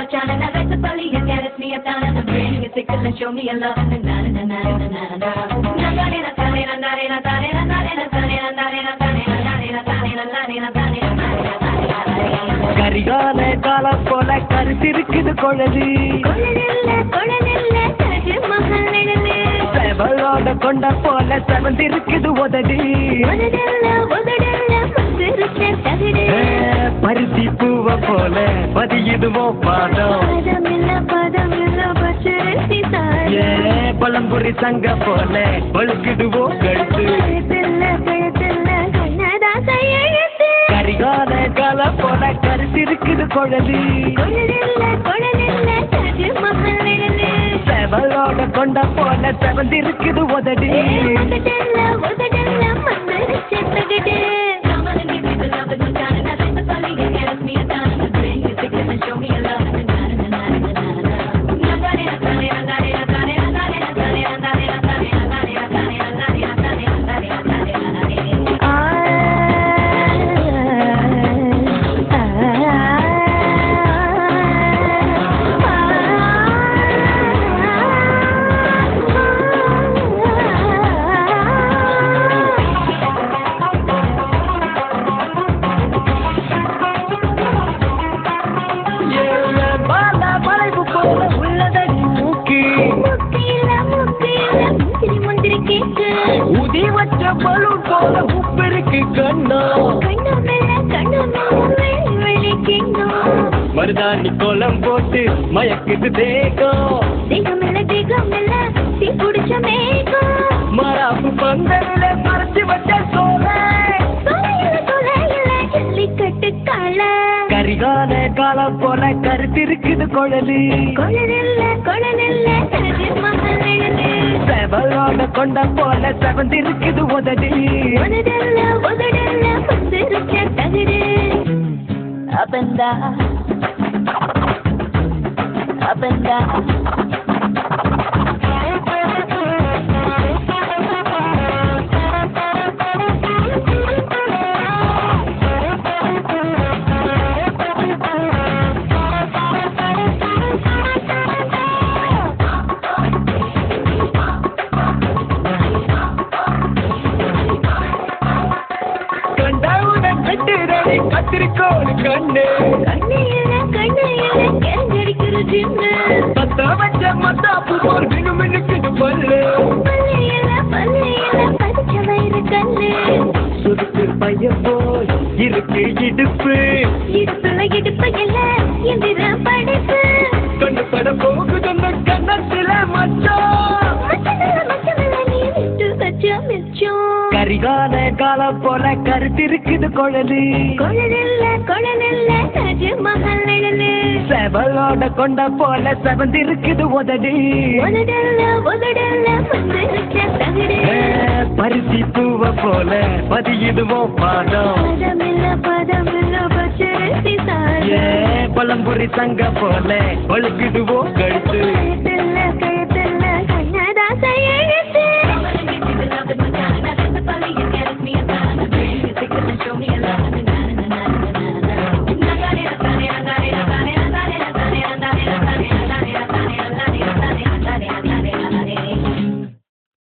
machana, na like the belly, you get it, me a down in the brain, you tickle and show me a love, and na na na na na na na. Na na na na na na na na na na na na na. Karikala காலம் போல கருத்திருக்குது குழலி செவலோட கொண்ட போல செவந்திருக்குது உதடி பருத்தி பூவ போல பதியுதுவோ பாதம் பழம்புரி சங்க போல பழுக்குதுவோ கழுத்து கரிகால காலம் போல கருத்திருக்குது குழலி செவலோட கொண்ட போல செவந்திருக்குது உதடி உதி வச்ச பலூன் போல உப்பிருக்கு கண்ணா மருதாணி கோலம் போட்டு மயக்குது தேகம் மராப்பு பந்தல மறைச்சு வச்ச சோல கரிகால காலம் போல கருத்திருக்குது குழலி செவலோட கொண்ட போல செவந்திருக்குது உதடி Up and down, up and down. கத்திரிக்கோள் கண்ணு பத்த வச்ச மத்தாப்பு போல் மினுமினுக்குது பல்லு சுருக்கு பைய போல் இருக்கு இடுப்பு கண்ணு பட போகுது அந்த கண்ணத்தில கரிகால காலம் போல கருத்திருக்குது குழலி செவலோட கொண்ட போல செவந்திருக்குது உதடி பருத்தி பூவ போல பதியுதுவோ பாதம் பழம்புரி சங்க போல பழுக்குதுவோ கழுத்து